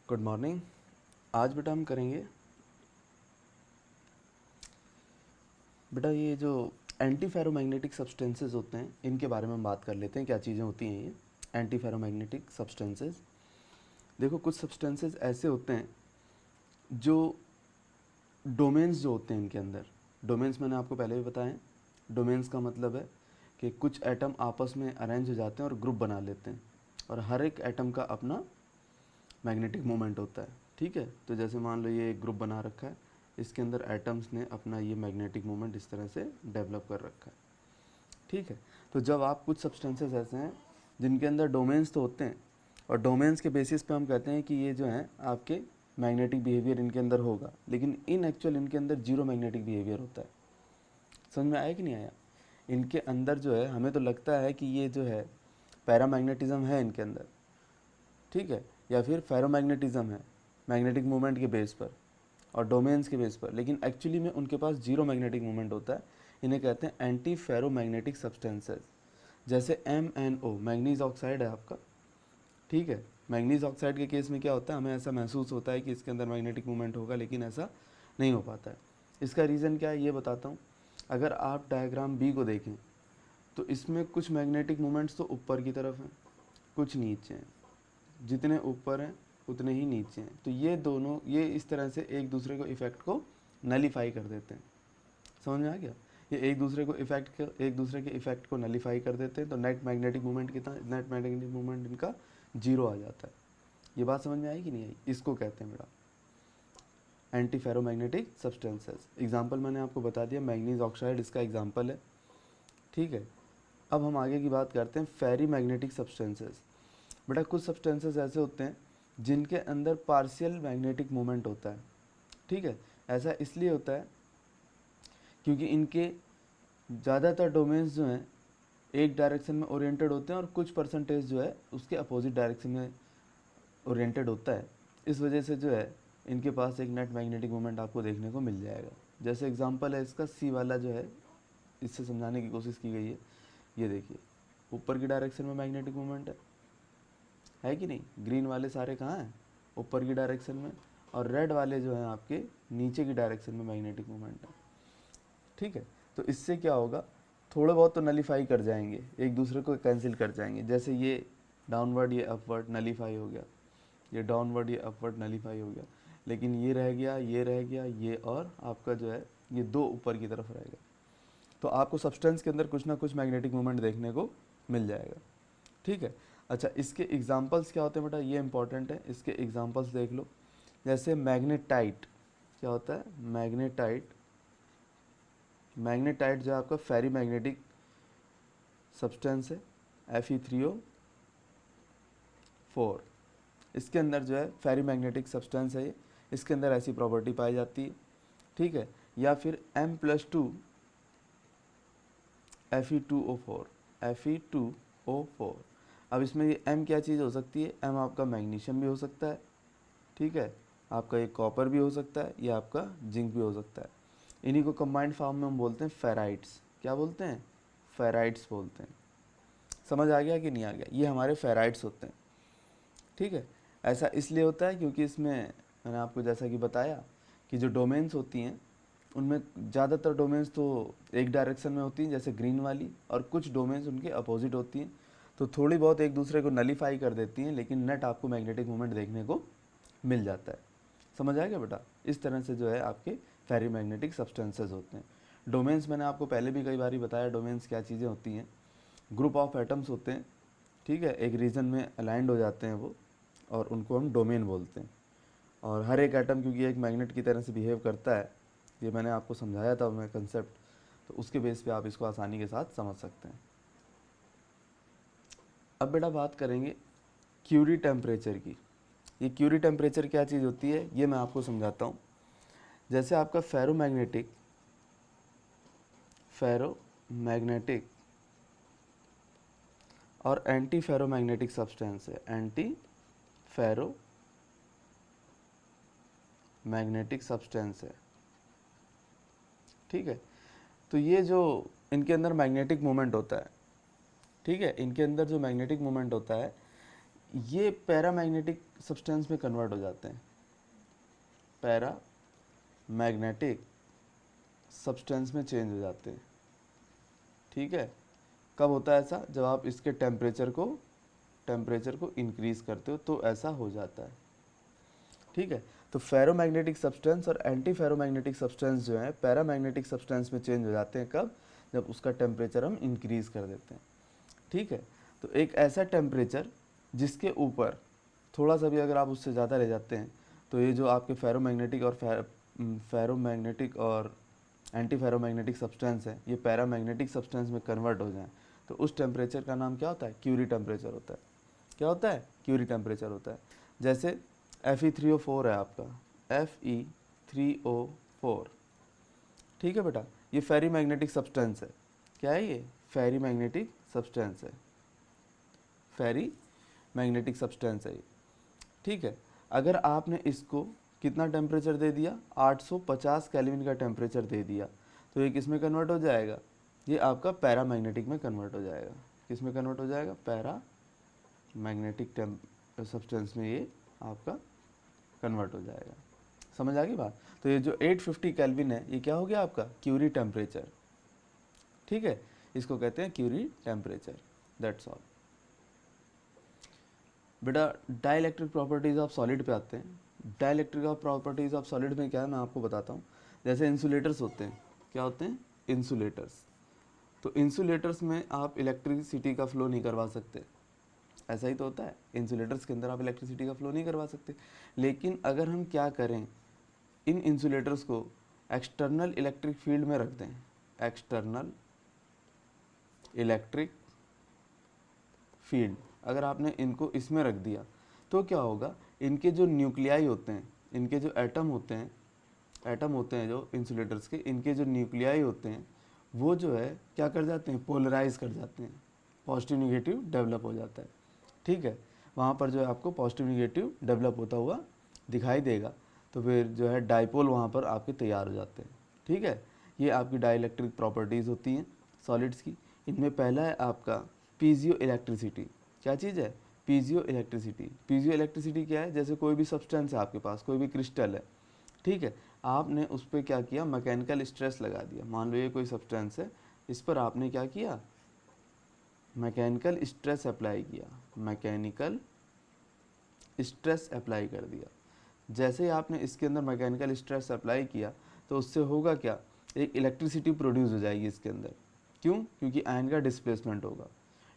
Good morning. आज बेटा हम करेंगे बेटा ये जो एंटी फेरोमैग्नेटिक सब्सटेंसेस होते हैं इनके बारे में हम बात कर लेते हैं। क्या चीज़ें होती हैं ये एंटी फेरोमैग्नेटिक सब्सटेंसेस। देखो कुछ सब्सटेंसेस ऐसे होते हैं जो डोमेन्स जो होते हैं इनके अंदर, डोमेन्स मैंने आपको पहले भी बताया। डोमेन्स का मतलब है कि कुछ एटम आपस में अरेंज हो जाते हैं और ग्रुप बना लेते हैं और हर एक एटम का अपना मैग्नेटिक मोमेंट होता है। ठीक है, तो जैसे मान लो ये एक ग्रुप बना रखा है, इसके अंदर एटम्स ने अपना ये मैग्नेटिक मोमेंट इस तरह से डेवलप कर रखा है। ठीक है, तो जब आप कुछ सब्सटेंसेस ऐसे हैं जिनके अंदर डोमेन्स तो होते हैं और डोमेन्स के बेसिस पे हम कहते हैं कि ये जो हैं आपके मैग्नेटिक बिहेवियर इनके अंदर होगा, लेकिन इन एक्चुअल इनके अंदर जीरो मैग्नेटिक बिहेवियर होता है। समझ में आया कि नहीं आया? इनके अंदर जो है हमें तो लगता है कि ये जो है पैरामैग्नेटिज्म है इनके अंदर, ठीक है, या फिर फेरोमैग्नेटिज्म है मैग्नेटिक मोमेंट के बेस पर और डोमेन्स के बेस पर, लेकिन एक्चुअली में उनके पास जीरो मैग्नेटिक मोमेंट होता है। इन्हें कहते हैं एंटी फेरोमैग्नेटिक सब्सटेंसेस। जैसे MnO मैग्नीज ऑक्साइड है आपका, ठीक है। मैग्नीज ऑक्साइड के केस में क्या होता है, हमें ऐसा महसूस होता है कि इसके अंदर मैग्नेटिक मोमेंट होगा, लेकिन ऐसा नहीं हो पाता है। इसका रीज़न क्या है ये बताता हूँ। अगर आप डायग्राम बी को देखें तो इसमें कुछ मैग्नेटिक मोमेंट्स तो ऊपर की तरफ हैं, कुछ नीचे हैं। जितने ऊपर हैं उतने ही नीचे हैं, तो ये दोनों ये इस तरह से एक दूसरे को इफेक्ट को नलीफाई कर देते हैं। समझ में आ गया? ये एक दूसरे के इफेक्ट को नलीफाई कर देते हैं, तो नेट मैग्नेटिक मूवमेंट कितना, नेट मैग्नेटिक मूवमेंट इनका जीरो आ जाता है। ये बात समझ में आई कि नहीं आई? इसको कहते हैं बेटा एंटी फेरोमैग्नेटिक सब्सटेंसेस। एग्जाम्पल मैंने आपको बता दिया, मैग्नीज ऑक्साइड इसका एग्जाम्पल है। ठीक है, अब हम आगे की बात करते हैं फेरी मैग्नेटिक सब्सटेंसेस। बेटा कुछ सब्सटेंसेस ऐसे होते हैं जिनके अंदर पार्शियल मैग्नेटिक मोमेंट होता है। ठीक है, ऐसा इसलिए होता है क्योंकि इनके ज़्यादातर डोमेन्स जो हैं एक डायरेक्शन में ओरिएंटेड होते हैं और कुछ परसेंटेज जो है उसके अपोजिट डायरेक्शन में ओरिएंटेड होता है। इस वजह से जो है इनके पास एक नेट मैग्नेटिक मोमेंट आपको देखने को मिल जाएगा। जैसे एग्जांपल है इसका सी वाला जो है, इससे समझाने की कोशिश की गई है। ये देखिए ऊपर की डायरेक्शन में मैग्नेटिक मोमेंट है कि नहीं? ग्रीन वाले सारे कहाँ हैं? ऊपर की डायरेक्शन में, और रेड वाले जो हैं आपके नीचे की डायरेक्शन में मैग्नेटिक मोमेंट है। ठीक है, तो इससे क्या होगा, थोड़े बहुत तो नलीफाई कर जाएंगे, एक दूसरे को कैंसिल कर जाएंगे। जैसे ये डाउनवर्ड ये अपवर्ड नलीफाई हो गया, ये डाउनवर्ड ये अपवर्ड नलीफाई हो गया, लेकिन ये रह गया, ये रह गया, ये और आपका जो है ये दो ऊपर की तरफ रहेगा। तो आपको सब्सटेंस के अंदर कुछ ना कुछ मैग्नेटिक मूवमेंट देखने को मिल जाएगा। ठीक है, अच्छा इसके एग्जांपल्स क्या होते हैं बेटा, ये इंपॉर्टेंट है, इसके एग्जांपल्स देख लो। जैसे मैग्नेटाइट, क्या होता है मैग्नेटाइट? मैग्नेटाइट जो है आपका फेरी मैग्नेटिक सब्सटेंस है, Fe3O4। इसके अंदर जो है फेरी मैग्नेटिक सब्सटेंस है ये, इसके अंदर ऐसी प्रॉपर्टी पाई जाती है। ठीक है, या फिर M+2 Fe2O4। अब इसमें ये M क्या चीज़ हो सकती है? M आपका मैग्नीशियम भी हो सकता है, ठीक है, आपका ये कॉपर भी हो सकता है, या आपका जिंक भी हो सकता है। इन्हीं को कंबाइंड फॉर्म में हम बोलते हैं फेराइट्स। क्या बोलते हैं? फेराइट्स बोलते हैं। समझ आ गया कि नहीं आ गया? ये हमारे फेराइट्स होते हैं। ठीक है, ऐसा इसलिए होता है क्योंकि इसमें मैंने आपको जैसा कि बताया कि जो डोमेन्स होती हैं उनमें ज़्यादातर डोमेन्स तो एक डायरेक्शन में होती हैं जैसे ग्रीन वाली, और कुछ डोमेन्स उनके अपोजिट होती हैं, तो थोड़ी बहुत एक दूसरे को नलीफाई कर देती हैं, लेकिन नेट आपको मैग्नेटिक मोमेंट देखने को मिल जाता है। समझ आएगा बेटा? इस तरह से जो है आपके फेरी मैग्नेटिक सब्सटेंसेस होते हैं। डोमेन्स मैंने आपको पहले भी कई बार बताया, डोमेन्स क्या चीज़ें होती हैं। ग्रुप ऑफ एटम्स होते हैं, ठीक है, एक रीजन में अलाइंड हो जाते हैं वो, और उनको हम डोमेन बोलते हैं। और हर एक एटम क्योंकि एक मैग्नेट की तरह से बिहेव करता है, ये मैंने आपको समझाया था मैं कंसेप्ट, तो उसके बेस पे आप इसको आसानी के साथ समझ सकते हैं। अब बेटा बात करेंगे क्यूरी टेम्परेचर की। ये क्यूरी टेम्परेचर क्या चीज़ होती है ये मैं आपको समझाता हूँ। जैसे आपका फेरोमैग्नेटिक और एंटी फेरोमैग्नेटिक सब्सटेंस है, एंटी फेरोमैग्नेटिक सब्सटेंस है। ठीक है, तो ये जो इनके अंदर मैग्नेटिक मोमेंट होता है, ठीक है, इनके अंदर जो मैग्नेटिक मोमेंट होता है ये पैरामैग्नेटिक सब्सटेंस में कन्वर्ट हो जाते हैं, पैरामैग्नेटिक सब्सटेंस में चेंज हो जाते हैं। ठीक है, कब होता है ऐसा? जब आप इसके टेम्परेचर को इंक्रीज करते हो तो ऐसा हो जाता है। ठीक है, तो फेरोमैग्नेटिक सब्सटेंस और एंटी फेरोमैग्नेटिक सब्सटेंस जो है पैरामैग्नेटिक सब्सटेंस में चेंज हो जाते हैं। कब? जब उसका टेम्परेचर हम इंक्रीज कर देते हैं। ठीक है, तो एक ऐसा टेम्परेचर जिसके ऊपर थोड़ा सा भी अगर आप उससे ज़्यादा ले जाते हैं तो ये जो आपके फेरोमैग्नेटिक और एंटी फेरोमैग्नेटिक सब्सटेंस है ये पैरामैग्नेटिक सब्सटेंस में कन्वर्ट हो जाए तो उस टेम्परेचर का नाम क्या होता है? क्यूरी टेम्परेचर होता है। क्या होता है? क्यूरी टेम्परेचर होता है। जैसे Fe3O4 है आपका, Fe3O4। ठीक है बेटा, ये फेरी मैग्नेटिक सब्सटेंस है। क्या है ये? फेरी मैग्नेटिक सब्सटेंस है, फेरी मैग्नेटिक सब्सटेंस है ये। ठीक है, अगर आपने इसको कितना टेम्परेचर दे दिया? 850 केल्विन का टेम्परेचर दे दिया तो ये किस में कन्वर्ट हो जाएगा? ये आपका पैरामैग्नेटिक में कन्वर्ट हो जाएगा। किस में कन्वर्ट हो जाएगा? पैरामैग्नेटिक सब्सटेंस में ये आपका कन्वर्ट हो जाएगा। समझ आ गई बात? तो ये जो 850 केल्विन है ये क्या हो गया आपका? Curie temperature. ठीक है, इसको कहते हैं क्यूरी टेम्परेचर। That's all. बेटा डाइलेक्ट्रिक प्रॉपर्टीज ऑफ सॉलिड पे आते हैं। डाइलेक्ट्रिक प्रॉपर्टीज ऑफ सॉलिड में क्या है मैं आपको बताता हूँ। जैसे इंसुलेटर्स होते हैं, क्या होते हैं? इंसुलेटर्स। तो इंसुलेटर्स में आप इलेक्ट्रिसिटी का फ्लो नहीं करवा सकते, ऐसा ही तो होता है। इंसुलेटर्स के अंदर आप इलेक्ट्रिसिटी का फ्लो नहीं करवा सकते। लेकिन अगर हम क्या करें, इन इंसुलेटर्स को एक्सटर्नल इलेक्ट्रिक फील्ड में रख दें, एक्सटर्नल इलेक्ट्रिक फील्ड, अगर आपने इनको इसमें रख दिया तो क्या होगा? इनके जो न्यूक्लियाई होते हैं, इनके जो एटम होते हैं जो इंसुलेटर्स के, इनके जो न्यूक्लियाई होते हैं वो जो है क्या कर जाते हैं? पोलराइज कर जाते हैं, पॉजिटिव निगेटिव डेवलप हो जाता है। ठीक है, वहाँ पर जो है आपको पॉजिटिव निगेटिव डेवलप होता हुआ दिखाई देगा। तो फिर जो है डाइपोल वहाँ पर आपके तैयार हो जाते हैं। ठीक है, ये आपकी डाइलेक्ट्रिक प्रॉपर्टीज़ होती हैं सॉलिड्स की। इनमें पहला है आपका पीजियो इलेक्ट्रिसिटी। क्या चीज़ है? Piezo electricity. पीजियो इलेक्ट्रिसिटी क्या है? जैसे कोई भी सब्सटेंस है आपके पास, कोई भी क्रिस्टल है, ठीक है, आपने उस पर क्या किया? मैकेनिकल स्ट्रेस लगा दिया। मान लो ये कोई सब्सटेंस है, इस पर आपने क्या किया? मैकेनिकल स्ट्रेस अप्लाई किया, मैकेनिकल स्ट्रेस अप्लाई कर दिया। जैसे ही आपने इसके अंदर मैकेनिकल स्ट्रेस अप्लाई किया तो उससे होगा क्या? एक इलेक्ट्रिसिटी प्रोड्यूस हो जाएगी इसके अंदर। क्यों? क्योंकि आयन का डिस्प्लेसमेंट होगा।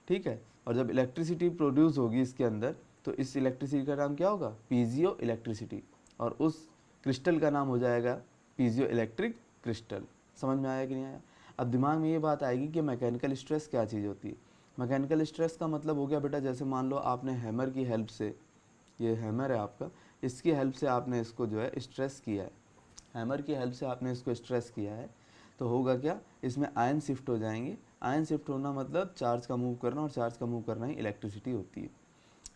ठीक है, और जब इलेक्ट्रिसिटी प्रोड्यूस होगी इसके अंदर तो इस इलेक्ट्रिसिटी का नाम क्या होगा? Piezo electricity. और उस क्रिस्टल का नाम हो जाएगा पीजियो इलेक्ट्रिक क्रिस्टल। समझ में आया कि नहीं आया? अब दिमाग में ये बात आएगी कि मैकेनिकल स्ट्रेस क्या चीज़ होती है। मैकेनिकल स्ट्रेस का मतलब हो गया बेटा, जैसे मान लो आपने हैमर की हेल्प से, ये हैमर है आपका, इसकी हेल्प से आपने इसको जो है स्ट्रेस किया है, हैमर की हेल्प से आपने इसको स्ट्रेस किया है तो होगा क्या? इसमें आयन शिफ्ट हो जाएंगे। आयन शिफ्ट होना मतलब चार्ज का मूव करना, और चार्ज का मूव करना ही इलेक्ट्रिसिटी होती है।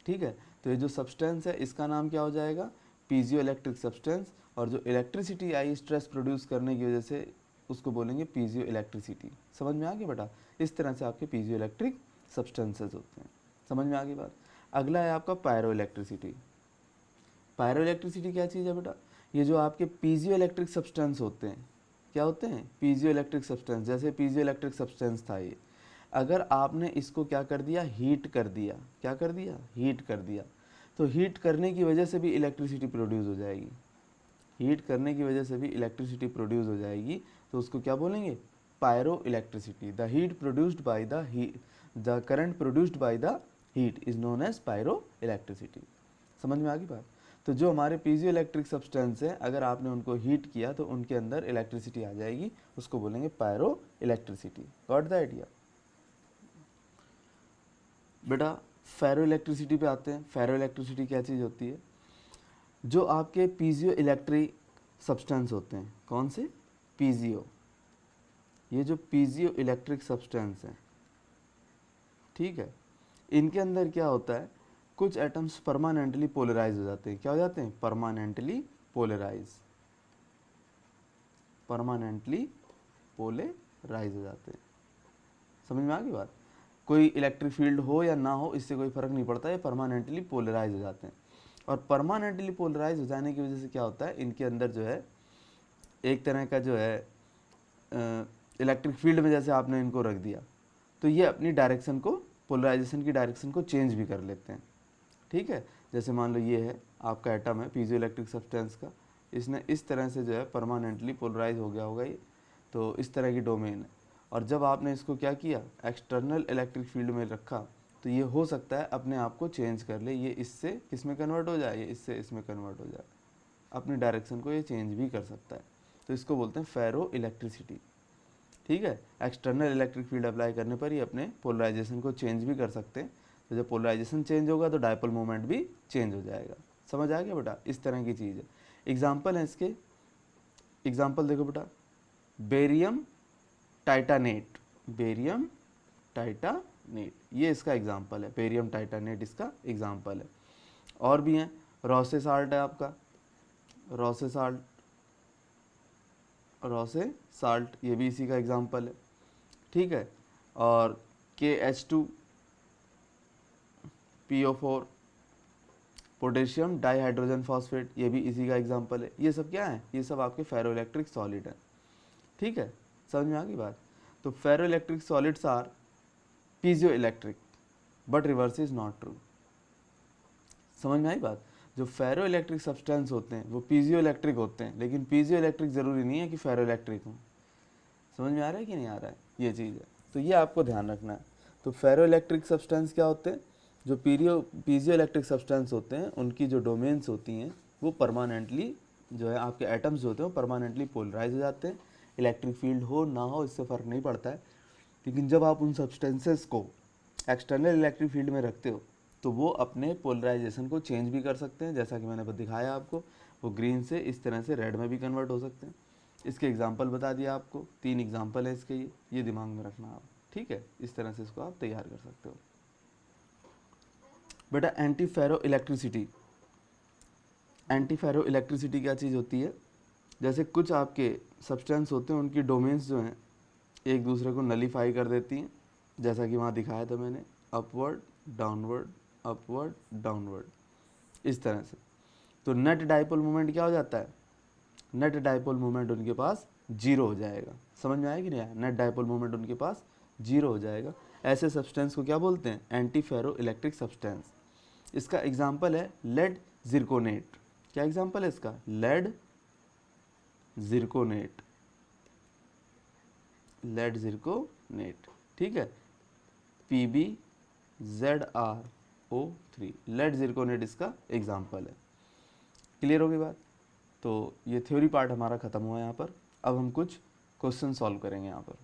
ठीक है, तो ये जो सब्सटेंस है इसका नाम क्या हो जाएगा? Piezo electric substance. और जो इलेक्ट्रिसिटी आई स्ट्रेस प्रोड्यूस करने की वजह से उसको बोलेंगे पीजियो इलेक्ट्रिसिटी। समझ में आ गया बेटा? इस तरह से आपके पीजियो इलेक्ट्रिक सब्सटेंसेज होते हैं। समझ में आ गई बात? अगला है आपका पायरो इलेक्ट्रिसिटी। पायरो इलेक्ट्रिसिटी क्या चीज़ है बेटा? ये जो आपके पीजियो इलेक्ट्रिक सब्सटेंस होते हैं, क्या होते हैं? Piezo electric substance. जैसे पीजियो इलेक्ट्रिक सब्सटेंस था ये, अगर आपने इसको क्या कर दिया? हीट कर दिया। क्या कर दिया? हीट कर दिया। तो हीट करने की वजह से भी इलेक्ट्रिसिटी प्रोड्यूस हो जाएगी। हीट करने की वजह से भी इलेक्ट्रिसिटी प्रोड्यूस हो जाएगी तो उसको क्या बोलेंगे? Pyro electricity. The heat produced by the current produced by the heat is known as pyro electricity. समझ में आ गई बात? तो जो हमारे पीजियो इलेक्ट्रिक सब्सटेंस हैं अगर आपने उनको हीट किया तो उनके अंदर इलेक्ट्रिसिटी आ जाएगी, उसको बोलेंगे pyro electricity. Got the idea? बेटा फेरो इलेक्ट्रिसिटी पे आते हैं। फेरो इलेक्ट्रिसिटी क्या चीज़ होती है? जो आपके पीजियो इलेक्ट्रिक सब्सटेंस होते हैं, कौन से? पीजियो। ये जो पीजियो इलेक्ट्रिक सब्सटेंस हैं, ठीक है, इनके अंदर क्या होता है? कुछ एटम्स परमानेंटली पोलराइज हो जाते हैं। क्या हो जाते हैं? Permanently polarise. परमानेंटली पोलराइज हो जाते हैं। समझ में आ गई बात? कोई इलेक्ट्रिक फील्ड हो या ना हो इससे कोई फ़र्क नहीं पड़ता, ये परमानेंटली पोलराइज हो जाते हैं। और परमानेंटली पोलराइज हो जाने की वजह से क्या होता है, इनके अंदर जो है एक तरह का जो है इलेक्ट्रिक फील्ड में जैसे आपने इनको रख दिया तो ये अपनी डायरेक्शन को, पोलराइजेशन की डायरेक्शन को चेंज भी कर लेते हैं। ठीक है, जैसे मान लो ये है आपका एटम है पीजो इलेक्ट्रिक सब्सटेंस का, इसने इस तरह से जो है परमानेंटली पोलराइज हो गया होगा ये, तो इस तरह की डोमेन है। और जब आपने इसको क्या किया, एक्सटर्नल इलेक्ट्रिक फील्ड में रखा, तो ये हो सकता है अपने आप को चेंज कर ले, ये इससे किस में कन्वर्ट हो जाए, ये इससे इसमें कन्वर्ट हो जाए, अपनी डायरेक्शन को ये चेंज भी कर सकता है। तो इसको बोलते हैं फेरो इलेक्ट्रिसिटी। ठीक है, एक्सटर्नल इलेक्ट्रिक फील्ड अप्लाई करने पर ही अपने पोलराइजेशन को चेंज भी कर सकते हैं। तो जब पोलराइजेशन चेंज होगा तो डायपोल मोमेंट भी चेंज हो जाएगा। समझ आ गया बेटा, इस तरह की चीज़ है। एग्जाम्पल है इसके, एग्जाम्पल देखो बेटा, बेरियम टाइटानेट, बेरियम टाइटानेट ये इसका एग्जाम्पल है, बेरियम टाइटानेट इसका एग्जाम्पल है। और भी हैं, रोसे साल्ट है आपका, रोसे साल्ट, रोसे साल्ट ये भी इसी का एग्जाम्पल है। ठीक है, और KH2PO4 पोटेशियम डाईहाइड्रोजन फॉस्फेट ये भी इसी का एग्जाम्पल है। ये सब क्या है, ये सब आपके फेरोइलेक्ट्रिक सॉलिड हैं। ठीक है, समझ में आ गई बात। तो ferroelectric solids are piezo electric but reverse is not true. समझ में आई बात। जो फेरो इलेक्ट्रिक सब्सटेंस होते हैं वो पीजियो इलेक्ट्रिक होते हैं, लेकिन पीजियो इलेक्ट्रिक ज़रूरी नहीं है कि फेरो इलेक्ट्रिक हो। समझ में आ रहा है कि नहीं आ रहा है, ये चीज़ है। तो ये आपको ध्यान रखना है। तो फेरो इलेक्ट्रिक सब्सटेंस क्या होते हैं, जो पीजियो इलेक्ट्रिक सब्सटेंस होते हैं उनकी जो डोमेन्स होती हैं वो परमानेंटली जो है आपके एटम्स होते हैं वो परमानेंटली पोलराइज हो जाते हैं। इलेक्ट्रिक फील्ड हो ना हो इससे फ़र्क नहीं पड़ता है। लेकिन जब आप उन सब्सटेंसेस को एक्सटर्नल इलेक्ट्रिक फील्ड में रखते हो तो वो अपने पोलराइजेशन को चेंज भी कर सकते हैं, जैसा कि मैंने दिखाया आपको, वो ग्रीन से इस तरह से रेड में भी कन्वर्ट हो सकते हैं। इसके एग्जाम्पल बता दिया आपको, 3 एग्जाम्पल है इसके, ये दिमाग में रखना आप। ठीक है, इस तरह से इसको आप तैयार कर सकते हो। बेटा anti ferro electricity, anti ferro electricity क्या चीज़ होती है, जैसे कुछ आपके सब्सटेंस होते हैं उनकी डोमेन्स जो हैं एक दूसरे को नलीफाई कर देती हैं, जैसा कि वहाँ दिखाया था मैंने, अपवर्ड डाउनवर्ड, अपवर्ड डाउनवर्ड, इस तरह से। तो नेट डाइपोल मोमेंट क्या हो जाता है, नेट डाइपोल मोमेंट उनके पास जीरो हो जाएगा। समझ में आया कि नहीं आया, नेट डाइपोल मोमेंट उनके पास जीरो हो जाएगा। ऐसे सब्सटेंस को क्या बोलते हैं, एंटी फेरो इलेक्ट्रिक सब्सटेंस। इसका एग्जाम्पल है लेड जिरकोनेट। क्या एग्जाम्पल है इसका, लेड जिरकोनेट, लेड जिरकोनेट। ठीक है, PbZrO3, लेड जिरकोनेट इसका एग्जाम्पल है। क्लियर होगी बात। तो ये थ्योरी पार्ट हमारा खत्म हुआ यहाँ पर। अब हम कुछ क्वेश्चन सॉल्व करेंगे यहाँ पर।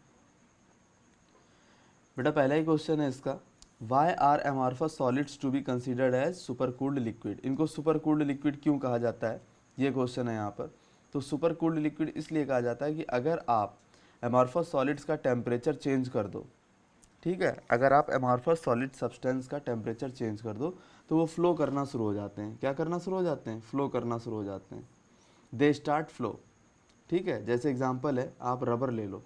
बेटा पहला ही क्वेश्चन है इसका, why are amorphous solids to be considered as super cooled liquid. इनको सुपर कूल्ड लिक्विड क्यों कहा जाता है, ये क्वेश्चन है यहाँ पर। तो सुपर कूल्ड लिक्विड इसलिए कहा जाता है कि अगर आप एमॉर्फस सॉलिड्स का टेम्परेचर चेंज कर दो, ठीक है, अगर आप एमॉर्फस सॉलिड सब्सटेंस का टेम्परेचर चेंज कर दो तो वो फ्लो करना शुरू हो जाते हैं। क्या करना शुरू हो जाते हैं, फ्लो करना शुरू हो जाते हैं, दे स्टार्ट फ्लो। ठीक है, जैसे एग्जांपल है, आप रबर ले लो,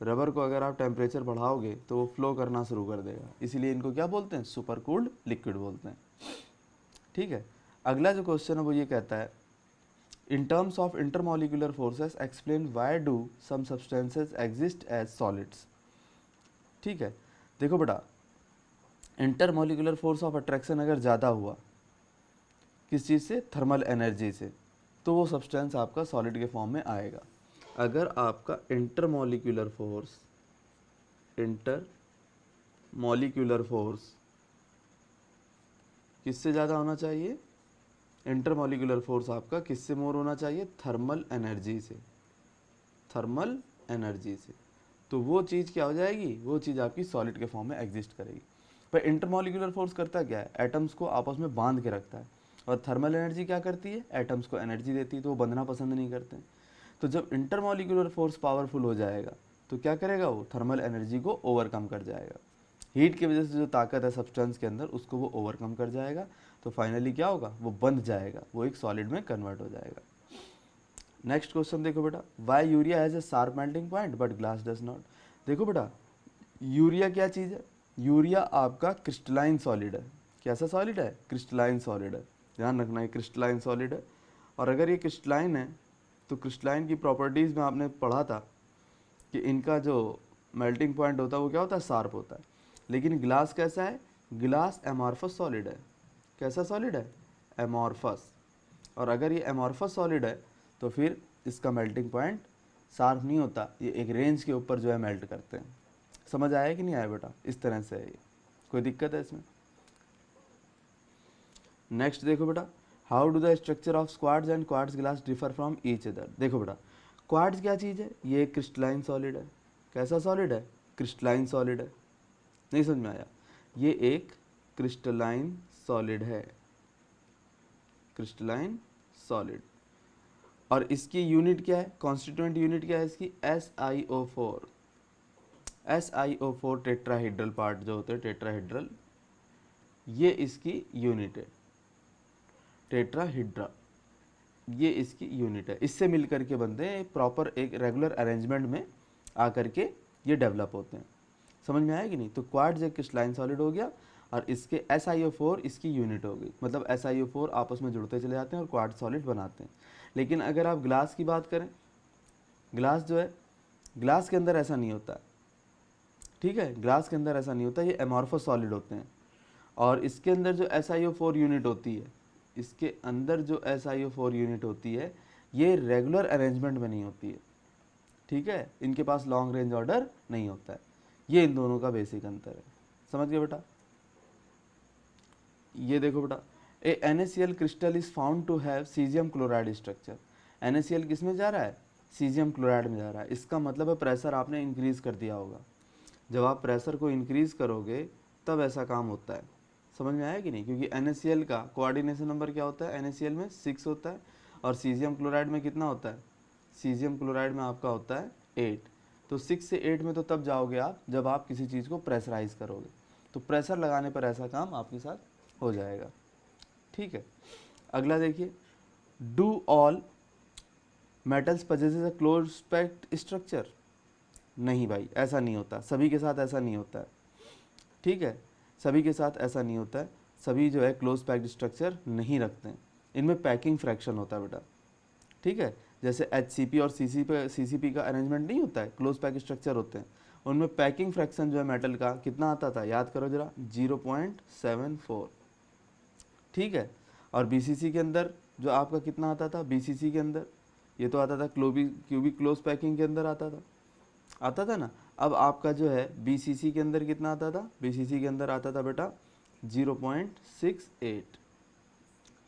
रबर को अगर आप टेम्परेचर बढ़ाओगे तो वो फ्लो करना शुरू कर देगा, इसीलिए इनको क्या बोलते हैं, सुपर कूल्ड लिक्विड बोलते हैं। ठीक है, अगला जो क्वेश्चन है वो ये कहता है, in terms of intermolecular forces explain why do some substances exist as solids. ठीक है, देखो बेटा, इंटरमॉलिक्यूलर फोर्स ऑफ अट्रैक्शन अगर ज़्यादा हुआ किस चीज़ से, थर्मल एनर्जी से, तो वो सब्सटेंस आपका सॉलिड के फॉर्म में आएगा। अगर आपका इंटरमॉलिक्यूलर फोर्स किससे ज़्यादा होना चाहिए, इंटरमॉलिक्यूलर फोर्स आपका किससे मोर होना चाहिए, थर्मल एनर्जी से, थर्मल एनर्जी से, तो वो चीज़ क्या हो जाएगी, वो चीज़ आपकी सॉलिड के फॉर्म में एग्जिस्ट करेगी। पर इंटरमॉलिक्यूलर फोर्स करता क्या है, एटम्स को आपस में बांध के रखता है, और थर्मल एनर्जी क्या करती है, एटम्स को एनर्जी देती है, तो वो बंधना पसंद नहीं करते। तो जब इंटरमॉलिक्यूलर फोर्स पावरफुल हो जाएगा तो क्या करेगा, वो थर्मल एनर्जी को ओवरकम कर जाएगा, हीट की वजह से जो ताकत है सब्सटेंस के अंदर उसको वो ओवरकम कर जाएगा। तो फाइनली क्या होगा, वो बंध जाएगा, वो एक सॉलिड में कन्वर्ट हो जाएगा। नेक्स्ट क्वेश्चन देखो बेटा, why urea has a sharp melting point but glass does not. देखो बेटा, यूरिया क्या चीज़ है, यूरिया आपका क्रिस्टलाइन सॉलिड है। कैसा सॉलिड है? क्रिस्टलाइन सॉलिड है। ध्यान रखना है क्रिस्टलाइन सॉलिड है। और अगर ये क्रिस्टलाइन है तो क्रिस्टलाइन की प्रॉपर्टीज़ में आपने पढ़ा था कि इनका जो मेल्टिंग पॉइंट होता है वो क्या होता है? शार्प होता है। लेकिन ग्लास कैसा है? ग्लास एमॉर्फस सॉलिड है। कैसा सॉलिड है? एमॉर्फस। और अगर ये एमॉर्फस सॉलिड है तो फिर इसका मेल्टिंग पॉइंट शार्प नहीं होता, ये एक रेंज के ऊपर जो है मेल्ट करते हैं। समझ आया कि नहीं आया बेटा? इस तरह से है ये। कोई दिक्कत है इसमें? नेक्स्ट देखो बेटा, how do the structure of quartz and quartz glass differ from each other. देखो बेटा, क्वार्ट्ज क्या चीज़ है? ये क्रिस्टलाइन सॉलिड है। कैसा सॉलिड है? क्रिस्टलाइन सॉलिड है। नहीं समझ में आया? ये एक क्रिस्टलाइन सॉलिड है, क्रिस्टलाइन सॉलिड। और इसकी यूनिट क्या है? कॉन्स्टिट्यूएंट यूनिट क्या है इसकी? SiO4। SiO4 टेट्राहेड्रल पार्ट जो होते हैं, टेट्राहेड्रल, ये इसकी यूनिट है। टेट्राहेड्रा, ये इसकी यूनिट है। इससे मिलकर के बनते हैं प्रॉपर एक रेगुलर अरेंजमेंट में आकर के ये डेवलप होते हैं। समझ में आया कि नहीं? तो क्वार्ट्ज एक क्रिस्टलाइन सॉलिड हो गया और इसके SiO4 इसकी यूनिट हो गई। मतलब SiO4 आपस में जुड़ते चले जाते हैं और क्वार्ट्ज सॉलिड बनाते हैं। लेकिन अगर आप ग्लास की बात करें, ग्लास जो है, ग्लास के अंदर ऐसा नहीं होता है। ठीक है, ग्लास के अंदर ऐसा नहीं होता, ये एमॉर्फस सॉलिड होते हैं। और इसके अंदर जो SiO4 यूनिट होती है, इसके अंदर जो SiO4 यूनिट होती है, ये रेगुलर अरेंजमेंट में नहीं होती है। ठीक है, इनके पास लॉन्ग रेंज ऑर्डर नहीं होता है। ये इन दोनों का बेसिक अंतर है। समझ गए बेटा? ये देखो बेटा, a NaCl crystal is found to have caesium chloride structure. NaCl किस में जा रहा है? सीजियम क्लोराइड में जा रहा है। इसका मतलब है प्रेशर आपने इंक्रीज कर दिया होगा। जब आप प्रेशर को इंक्रीज करोगे तब ऐसा काम होता है। समझ में आया कि नहीं? क्योंकि NaCl का कोऑर्डिनेशन नंबर क्या होता है? NaCl में 6 होता है और सीजियम क्लोराइड में कितना होता है? सीजियम क्लोराइड में आपका होता है 8। तो 6 से 8 में तो तब जाओगे आप जब आप किसी चीज़ को प्रेशराइज करोगे। तो प्रेशर लगाने पर ऐसा काम आपके साथ हो जाएगा। ठीक है, अगला देखिए, do all metals possesses a close packed structure. नहीं भाई, ऐसा नहीं होता, सभी के साथ ऐसा नहीं होता है। ठीक है, सभी के साथ ऐसा नहीं होता है। सभी जो है क्लोज पैक्ड स्ट्रक्चर नहीं रखते हैं। इनमें पैकिंग फ्रैक्शन होता है बेटा। ठीक है, जैसे HCP और CCP का अरेंजमेंट नहीं होता है, क्लोज पैक स्ट्रक्चर होते हैं, उनमें पैकिंग फ्रैक्शन जो है मेटल का कितना आता था? याद करो जरा, 0.74। ठीक है, और BCC के अंदर जो आपका कितना आता था? BCC के अंदर ये तो आता था क्यूबिक क्लोज पैकिंग के अंदर आता था ना। अब आपका जो है BCC के अंदर कितना आता था? BCC के अंदर आता था बेटा 0.68।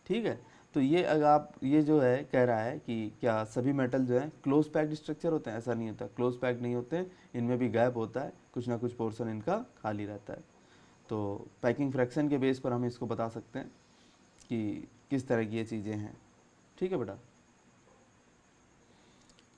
ठीक है, तो ये अगर आप ये जो है कह रहा है कि क्या सभी मेटल जो है क्लोज पैक्ड स्ट्रक्चर होते हैं? ऐसा नहीं होता, क्लोज पैक्ड नहीं होते हैं, इनमें भी गैप होता है, कुछ ना कुछ पोर्शन इनका खाली रहता है। तो पैकिंग फ्रैक्शन के बेस पर हम इसको बता सकते हैं कि किस तरह की ये चीज़ें हैं। ठीक है बेटा,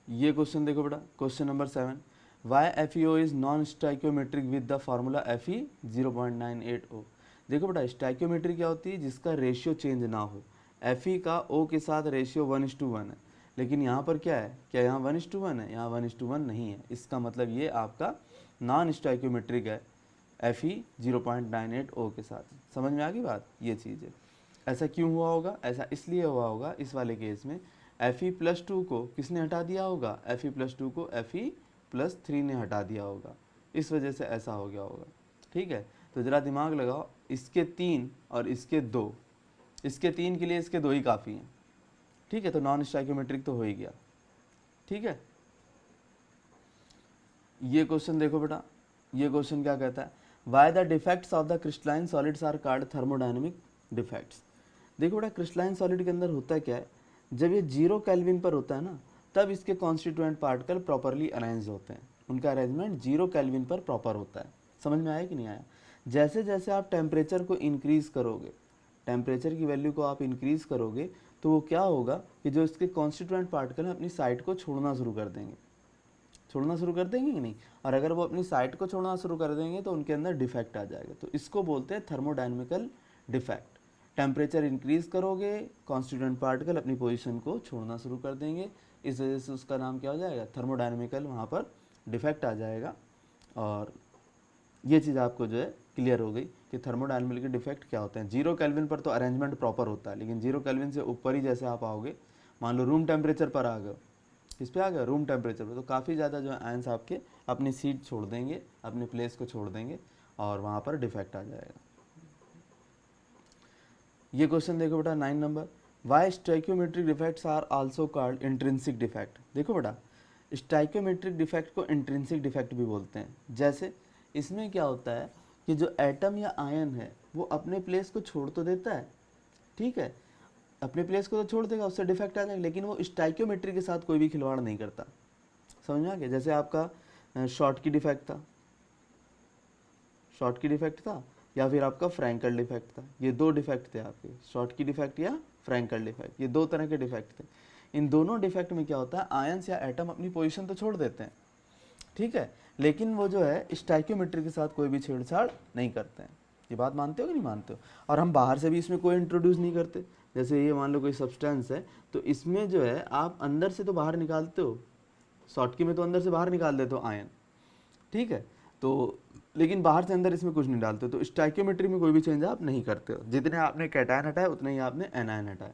ये क्वेश्चन देखो बेटा, question number 7, why FeO is non stoichiometric with the formula Fe 0.980। देखो बेटा, स्टाइक्योमेट्री क्या होती है? जिसका रेशियो चेंज ना हो। Fe का O के साथ रेशियो 1:1 है, लेकिन यहाँ पर क्या है? क्या यहाँ 1:1 है? यहाँ 1:1 नहीं है। इसका मतलब ये आपका नॉन स्टाइक्योमेट्रिक है Fe 0.98O के साथ। समझ में आ गई बात? ये चीज़ है। ऐसा क्यों हुआ होगा? ऐसा इसलिए हुआ होगा इस वाले केस में, Fe+2 को किसने हटा दिया होगा? Fe+2 को Fe+3 ने हटा दिया होगा, इस वजह से ऐसा हो गया होगा। ठीक है, तो ज़रा दिमाग लगाओ, इसके 3 और इसके 2, इसके 3 के लिए इसके 2 ही काफ़ी हैं। ठीक है, तो नॉन स्टाइक्योमेट्रिक तो हो ही गया। ठीक है, ये क्वेश्चन देखो बेटा, ये क्वेश्चन क्या कहता है? Why the defects of the crystalline solids are called thermodynamic defects. देखो बेटा, क्रिस्टलाइन सॉलिड के अंदर होता है क्या है? जब ये 0 केल्विन पर होता है ना, तब इसके कॉन्स्टिट्यूएंट पार्टिकल प्रॉपरली अरेंज होते हैं। उनका अरेंजमेंट 0 केल्विन पर प्रॉपर होता है। समझ में आया कि नहीं आया? जैसे जैसे आप टेम्परेचर को इंक्रीज करोगे, टेम्परेचर की वैल्यू को आप इंक्रीज करोगे, तो वो क्या होगा कि जो इसके कॉन्स्टिट्यूएंट पार्टिकल हैं अपनी साइड को छोड़ना शुरू कर देंगे। छोड़ना शुरू कर देंगे कि नहीं? और अगर वो अपनी साइड को छोड़ना शुरू कर देंगे तो उनके अंदर डिफेक्ट आ जाएगा। तो इसको बोलते हैं थर्मोडायनेमिकल डिफेक्ट। टेम्परेचर इंक्रीज करोगे, कॉन्स्टिट्यूएंट पार्टिकल अपनी पोजीशन को छोड़ना शुरू कर देंगे, इस वजह से उसका नाम क्या हो जाएगा? थर्मोडायनेमिकल, वहाँ पर डिफेक्ट आ जाएगा। और ये चीज़ आपको जो है क्लियर हो गई कि थर्मोडायनामिक डिफेक्ट क्या होते हैं। 0 केल्विन पर तो अरेंजमेंट प्रॉपर होता है, लेकिन 0 केल्विन से ऊपर ही जैसे आप आओगे, मान लो रूम टेम्परेचर पर आ गए, किस पे आ गए, रूम टेम्परेचर पर, तो काफ़ी ज़्यादा जो है आयंस आपके अपनी सीट छोड़ देंगे, अपने प्लेस को छोड़ देंगे और वहाँ पर डिफेक्ट आ जाएगा। ये क्वेश्चन देखो बेटा 9 नंबर, why stoichiometric defects are also called intrinsic defect. देखो बेटा, स्टाइक्योमेट्रिक डिफेक्ट को इंट्रिंसिक डिफेक्ट भी बोलते हैं। जैसे इसमें क्या होता है कि जो एटम या आयन है वो अपने प्लेस को छोड़ तो देता है, ठीक है, अपने प्लेस को तो छोड़ देगा, उससे डिफेक्ट आ जाएगा, लेकिन वो स्टाइक्योमेट्री के साथ कोई भी खिलवाड़ नहीं करता। समझ में आ गया? जैसे आपका शॉर्ट की डिफेक्ट था, शॉर्ट की डिफेक्ट था, या फिर आपका फ्रैंकल डिफेक्ट था। ये दो डिफेक्ट थे आपके, शॉर्ट की डिफेक्ट या फ्रैंकल डिफेक्ट, ये दो तरह के डिफेक्ट थे। इन दोनों डिफेक्ट में क्या होता है, आयंस या एटम अपनी पोजीशन तो छोड़ देते हैं, ठीक है, लेकिन वो जो है स्टाइक्योमेट्री के साथ कोई भी छेड़छाड़ नहीं करते हैं। ये बात मानते हो कि नहीं मानते हो? और हम बाहर से भी इसमें कोई इंट्रोड्यूस नहीं करते। जैसे ये मान लो कोई सब्सटेंस है, तो इसमें जो है आप अंदर से तो बाहर निकालते हो, शॉर्ट की में तो अंदर से बाहर निकाल देते हो आयन, ठीक है, तो लेकिन बाहर से अंदर इसमें कुछ नहीं डालते। तो स्टाइक्योमेट्री में कोई भी चेंज आप नहीं करते हो, जितने आपने कैटायन हटाए उतने ही आपने एनायन हटाए,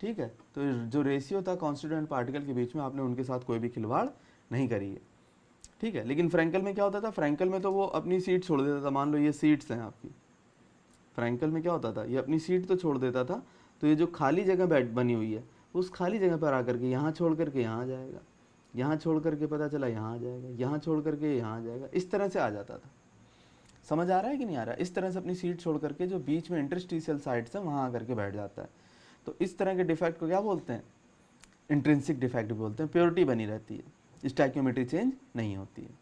ठीक है। तो जो रेशियो था कॉन्स्टिट्यूएंट पार्टिकल के बीच में, आपने उनके साथ कोई भी खिलवाड़ नहीं करी है, ठीक है। लेकिन फ्रैंकल में क्या होता था, फ्रैंकल में तो वो अपनी सीट छोड़ देता था। मान लो ये सीट्स हैं आपकी, फ्रैंकल में क्या होता था, ये अपनी सीट तो छोड़ देता था, तो ये जो खाली जगह बैठ बनी हुई है, उस खाली जगह पर आकर के यहाँ छोड़ करके यहाँ आ जाएगा, यहाँ छोड़ करके पता चला यहाँ आ जाएगा, यहाँ छोड़ करके यहाँ आ जाएगा, इस तरह से आ जाता था। समझ आ रहा है कि नहीं आ रहा है? इस तरह से अपनी सीट छोड़ करके जो बीच में इंटरस्टिशियल साइड्स है वहाँ आकर के बैठ जाता है। तो इस तरह के डिफेक्ट को क्या बोलते हैं, इंट्रिंसिक डिफेक्ट बोलते हैं। प्योरिटी बनी रहती है, स्टाइक्योमेट्री चेंज नहीं होती है।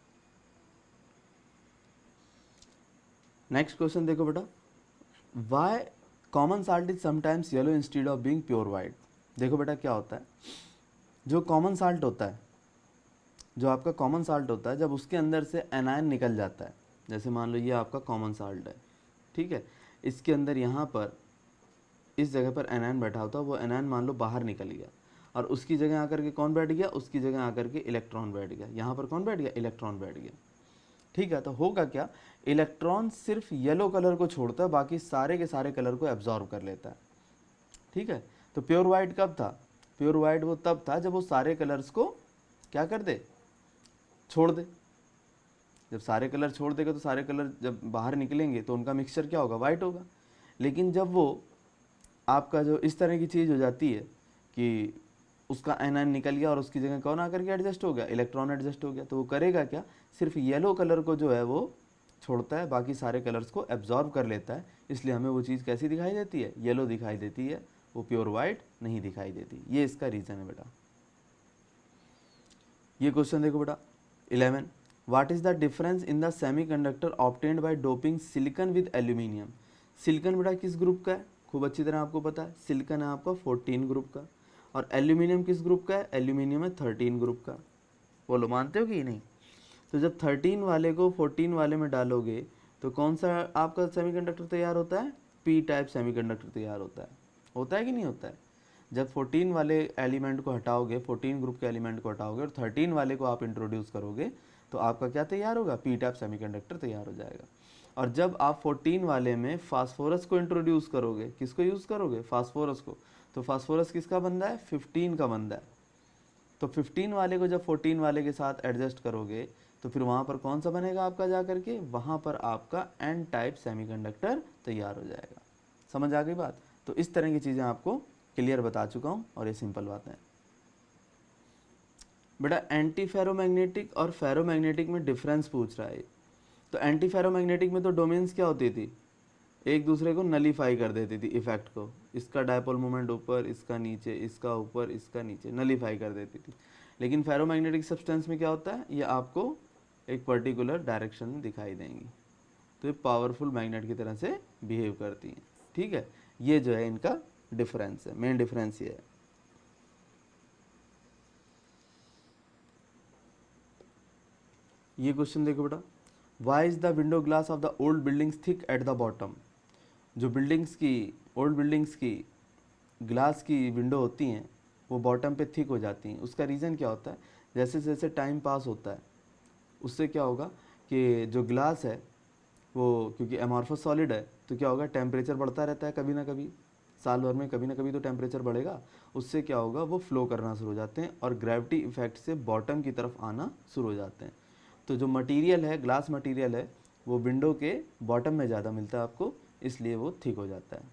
नेक्स्ट क्वेश्चन देखो बेटा, why common salt is sometimes yellow instead of being pure white. देखो बेटा क्या होता है, जो कॉमन साल्ट होता है, जो आपका कॉमन साल्ट होता है, जब उसके अंदर से एनायन निकल जाता है, जैसे मान लो ये आपका कॉमन साल्ट है, ठीक है, इसके अंदर यहाँ पर इस जगह पर एनायन बैठा होता है, वो एनायन मान लो बाहर निकल गया और उसकी जगह आकर के कौन बैठ गया, उसकी जगह आकर के इलेक्ट्रॉन बैठ गया। यहाँ पर कौन बैठ गया, इलेक्ट्रॉन बैठ गया, ठीक है। तो होगा क्या, इलेक्ट्रॉन सिर्फ येलो कलर को छोड़ता है, बाकी सारे के सारे कलर को एब्जॉर्व कर लेता है, ठीक है। तो प्योर वाइट कब था, प्योर वाइट वो तब था जब वो सारे कलर्स को क्या कर दे, छोड़ दे। जब सारे कलर छोड़ देगा तो सारे कलर जब बाहर निकलेंगे तो उनका मिक्सचर क्या होगा, वाइट होगा। लेकिन जब वो आपका जो इस तरह की चीज़ हो जाती है कि उसका एनायन निकल गया और उसकी जगह कौन आकर के एडजस्ट हो गया, इलेक्ट्रॉन एडजस्ट हो गया, तो वो करेगा क्या, सिर्फ येलो कलर को जो है वो छोड़ता है, बाकी सारे कलर्स को एब्जॉर्ब कर लेता है। इसलिए हमें वो चीज़ कैसी दिखाई देती है, येलो दिखाई देती है, वो प्योर वाइट नहीं दिखाई देती। ये इसका रीज़न है बेटा। ये क्वेश्चन देखो बेटा 11, what is the difference in the semiconductor obtained by doping silicon with aluminium. Silicon बेटा किस ग्रुप का है, खूब अच्छी तरह आपको पता है, सिलिकॉन है आपका 14 ग्रुप का, और एल्यूमिनियम किस ग्रुप का है, एल्यूमिनियम है 13 ग्रुप का। बोलो मानते हो कि नहीं? तो जब 13 वाले को 14 वाले में डालोगे तो कौन सा आपका सेमीकंडक्टर तैयार होता है, पी टाइप सेमीकंडक्टर तैयार होता है कि नहीं होता है? जब 14 वाले एलिमेंट को हटाओगे, 14 ग्रुप के एलिमेंट को हटाओगे और 13 वाले को आप इंट्रोड्यूस करोगे तो आपका क्या तैयार होगा, पी टाइप सेमीकंडक्टर तैयार हो जाएगा। और जब आप 14 वाले में फास्फोरस को इंट्रोड्यूस करोगे, किसको यूज़ करोगे, फास्फोरस को, तो फास्फोरस किसका बंदा है, 15 का बंदा है। तो 15 वाले को जब 14 वाले के साथ एडजस्ट करोगे तो फिर वहाँ पर कौन सा बनेगा आपका, जा करके वहाँ पर आपका एन टाइप सेमीकंडक्टर तैयार हो जाएगा। समझ आ गई बात? तो इस तरह की चीज़ें आपको क्लियर बता चुका हूँ और ये सिंपल बात है बेटा। एंटी फेरोमैग्नेटिक और फेरोमैग्नेटिक में डिफरेंस पूछ रहा है। तो एंटी फेरोमैग्नेटिक में तो डोमेन्स क्या होती थी, एक दूसरे को नलीफाई कर देती थी इफेक्ट को, इसका डायपोल मोमेंट ऊपर, इसका नीचे, इसका ऊपर, इसका नीचे, नलीफाई कर देती थी। लेकिन फेरोमैग्नेटिक सब्सटेंस में क्या होता है, ये आपको एक पर्टिकुलर डायरेक्शन में दिखाई देंगी, तो ये पावरफुल मैग्नेट की तरह से बिहेव करती हैं, ठीक है। ये जो है इनका डिफरेंस है, मेन डिफरेंस ये है। ये क्वेश्चन देखो बेटा, why is the window glass of the old buildings thick at the bottom. जो बिल्डिंग्स की, ओल्ड बिल्डिंग्स की ग्लास की विंडो होती हैं वो बॉटम पे थिक हो जाती हैं। उसका रीज़न क्या होता है, जैसे जैसे टाइम पास होता है उससे क्या होगा कि जो ग्लास है वो क्योंकि एमॉर्फस सॉलिड है तो क्या होगा, टेम्परेचर बढ़ता रहता है कभी ना कभी, साल भर में कभी ना कभी तो टेम्परेचर बढ़ेगा, उससे क्या होगा वो फ्लो करना शुरू हो जाते हैं और ग्रेविटी इफेक्ट से बॉटम की तरफ आना शुरू हो जाते हैं। तो जो मटेरियल है, ग्लास मटेरियल है, वो विंडो के बॉटम में ज़्यादा मिलता है आपको, इसलिए वो थिक हो जाता है।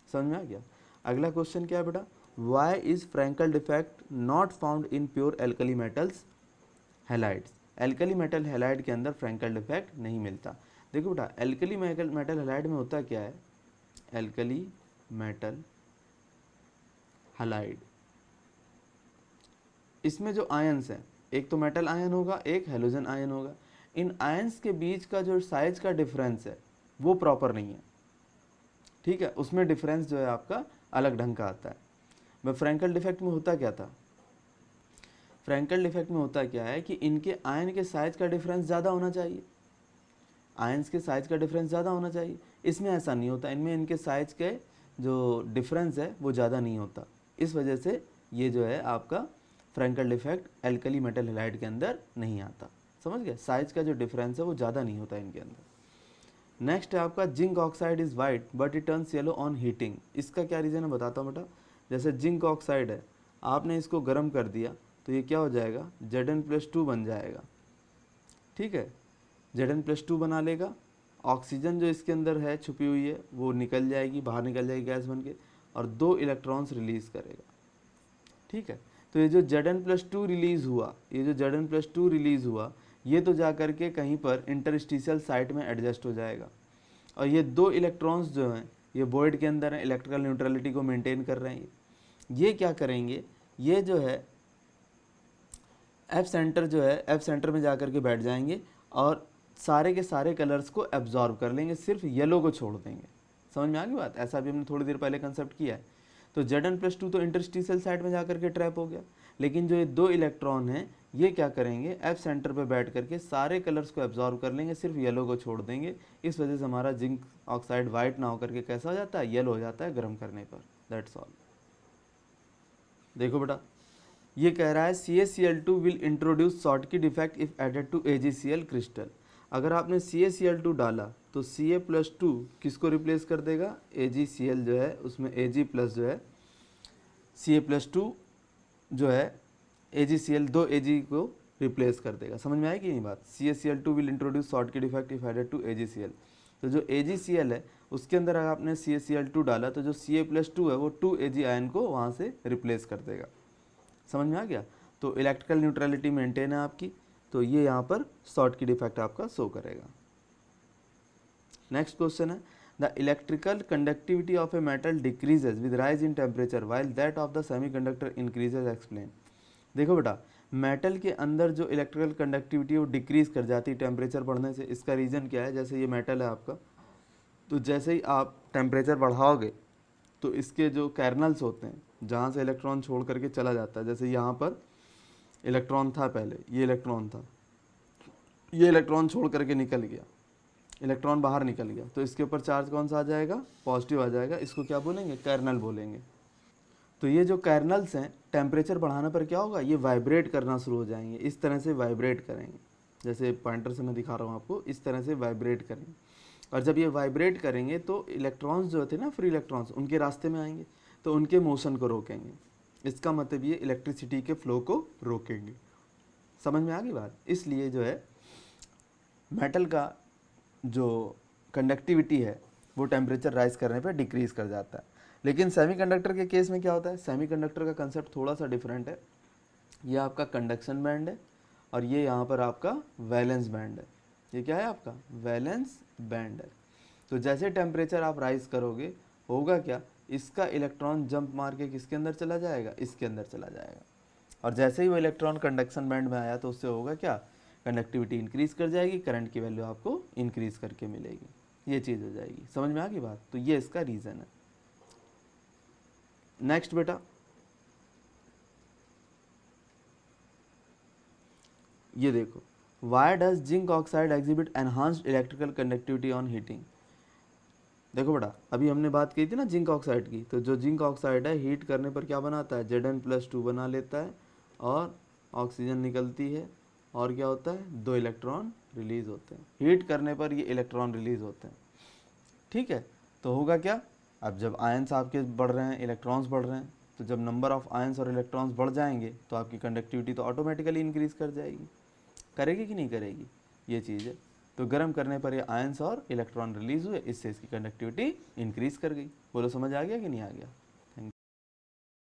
समझ में आ गया। अगला क्वेश्चन क्या है बेटा, why is Frenkel defect not found in pure alkali metals halides. Alkali metal halide के अंदर फ्रैंकल डिफेक्ट नहीं मिलता। देखो बेटा, एल्कली मेटल हैलाइड में होता क्या है, एल्कली मेटल हैलाइड, इसमें जो आयंस हैं, एक तो मेटल आयन होगा, एक हेलोजन आयन होगा, इन आयंस के बीच का जो साइज का डिफरेंस है वो प्रॉपर नहीं है, ठीक है, उसमें डिफरेंस जो है आपका अलग ढंग का आता है। वह फ्रैंकल डिफेक्ट में होता क्या था, फ्रैंकल डिफेक्ट में होता क्या है कि इनके आयन के साइज का डिफरेंस ज़्यादा होना चाहिए, आयंस के साइज का डिफरेंस ज़्यादा होना चाहिए, इसमें ऐसा नहीं होता, इनमें इनके साइज के जो डिफरेंस है वो ज़्यादा नहीं होता, इस वजह से ये जो है आपका Frenkel defect alkali metal halide के अंदर नहीं आता। समझ गए, साइज का जो डिफरेंस है वो ज़्यादा नहीं होता इनके अंदर। नेक्स्ट है आपका zinc oxide is white but it turns yellow on heating. इसका क्या रीज़न है बताता हूँ बेटा। जैसे जिंक ऑक्साइड है, आपने इसको गर्म कर दिया तो ये क्या हो जाएगा, Zn+2 बन जाएगा, ठीक है, Zn+2 बना लेगा, ऑक्सीजन जो इसके अंदर है छुपी हुई है वो निकल जाएगी, बाहर निकल जाएगी गैस बन के, और 2 इलेक्ट्रॉन्स रिलीज करेगा, ठीक है। तो ये जो Zn+2 रिलीज हुआ, ये जो Zn+2 रिलीज हुआ, ये तो जा करके कहीं पर इंटरस्टिशियल साइट में एडजस्ट हो जाएगा, और ये 2 इलेक्ट्रॉन्स जो हैं ये वॉइड के अंदर हैं, इलेक्ट्रिकल न्यूट्रलिटी को मेंटेन कर रहे हैं, ये क्या करेंगे, ये जो है एफ सेंटर जो है, एफ सेंटर में जा करके बैठ जाएंगे और सारे के सारे कलर्स को एब्जॉर्ब कर लेंगे, सिर्फ येलो को छोड़ देंगे। समझ में आ गई बात, ऐसा भी हमने थोड़ी देर पहले कंसेप्ट किया है। तो Zn+2 तो इंटरस्टिशियल साइड में जाकर के ट्रैप हो गया, लेकिन जो ये 2 इलेक्ट्रॉन हैं ये क्या करेंगे, एफ सेंटर पे बैठ करके सारे कलर्स को एब्जॉर्ब कर लेंगे, सिर्फ येलो को छोड़ देंगे, इस वजह से हमारा जिंक ऑक्साइड वाइट ना होकर के कैसा हो जाता है, येलो हो जाता है गर्म करने पर। That's all. देखो बेटा, ये कह रहा है CaCl2 will introduce Schottky defect if added to AgCl crystal. अगर आपने CaCl2 डाला तो Ca+2 किसको रिप्लेस कर देगा, AgCl जो है उसमें Ag+ जो है, Ca+2 जो है AgCl 2 Ag को रिप्लेस कर देगा। समझ में आएगी ये बात, CaCl2 will introduce Schottky defect if added to AgCl। तो जो AgCl है उसके अंदर अगर आपने CaCl2 डाला तो जो Ca+2 है वो 2 Ag आयन को वहाँ से रिप्लेस कर देगा। समझ में आ गया। तो इलेक्ट्रिकल न्यूट्रलिटी मेंटेन है आपकी, तो ये यहाँ पर शॉर्ट की डिफेक्ट आपका शो करेगा। नेक्स्ट क्वेश्चन है, the electrical conductivity of a metal decreases with rise in temperature while that of the semiconductor increases, explain. देखो बेटा, मेटल के अंदर जो इलेक्ट्रिकल कंडक्टिविटी वो डिक्रीज कर जाती है टेम्परेचर बढ़ने से। इसका रीज़न क्या है, जैसे ये मेटल है आपका, तो जैसे ही आप टेम्परेचर बढ़ाओगे तो इसके जो कैर्नल्स होते हैं जहाँ से इलेक्ट्रॉन छोड़ करके चला जाता है, जैसे यहाँ पर इलेक्ट्रॉन था, पहले ये इलेक्ट्रॉन था, ये इलेक्ट्रॉन छोड़ करके निकल गया, इलेक्ट्रॉन बाहर निकल गया, तो इसके ऊपर चार्ज कौन सा आ जाएगा, पॉजिटिव आ जाएगा, इसको क्या बोलेंगे, कैर्नल बोलेंगे। तो ये जो कैर्नल्स हैं टेम्परेचर बढ़ाने पर क्या होगा, ये वाइब्रेट करना शुरू हो जाएंगे, इस तरह से वाइब्रेट करेंगे, जैसे पॉइंटर से मैं दिखा रहा हूँ आपको, इस तरह से वाइब्रेट करेंगे। और जब ये वाइब्रेट करेंगे तो इलेक्ट्रॉन्स जो थे ना, फ्री इलेक्ट्रॉन्स, उनके रास्ते में आएंगे तो उनके मोशन को रोकेंगे। इसका मतलब ये इलेक्ट्रिसिटी के फ्लो को रोकेंगे। समझ में आ गई बात। इसलिए जो है मेटल का जो कंडक्टिविटी है वो टेम्परेचर राइज करने पर डिक्रीज कर जाता है। लेकिन सेमीकंडक्टर के केस में क्या होता है, सेमीकंडक्टर का कंसेप्ट थोड़ा सा डिफरेंट है। ये आपका कंडक्शन बैंड है और ये यहाँ पर आपका वैलेंस बैंड है। ये क्या है आपका, वैलेंस बैंड है। तो जैसे टेम्परेचर आप राइज करोगे होगा क्या, इसका इलेक्ट्रॉन जंप मार के किसके अंदर चला जाएगा, इसके अंदर चला जाएगा। और जैसे ही वो इलेक्ट्रॉन कंडक्शन बैंड में आया तो उससे होगा क्या, कंडक्टिविटी इंक्रीज कर जाएगी, करंट की वैल्यू आपको इंक्रीज करके मिलेगी, ये चीज़ हो जाएगी। समझ में आ गई बात। तो ये इसका रीज़न है। नेक्स्ट बेटा, ये देखो, why does zinc oxide exhibit enhanced electrical conductivity on heating. देखो बेटा, अभी हमने बात की थी ना जिंक ऑक्साइड की, तो जो जिंक ऑक्साइड है हीट करने पर क्या बनाता है, Zn+2 बना लेता है और ऑक्सीजन निकलती है और क्या होता है, 2 इलेक्ट्रॉन रिलीज होते हैं, हीट करने पर ये इलेक्ट्रॉन रिलीज होते हैं। ठीक है, तो होगा क्या, अब जब आयंस आपके बढ़ रहे हैं, इलेक्ट्रॉन्स बढ़ रहे हैं, तो जब नंबर ऑफ आयंस और इलेक्ट्रॉन्स बढ़ जाएंगे तो आपकी कंडक्टिविटी तो ऑटोमेटिकली इंक्रीज कर जाएगी, करेगी कि नहीं करेगी, ये चीज़ है। तो गर्म करने पर ये आयंस और इलेक्ट्रॉन रिलीज हुए, इससे इसकी कंडक्टिविटी इंक्रीज कर गई। बोलो समझ आ गया कि नहीं आ गया।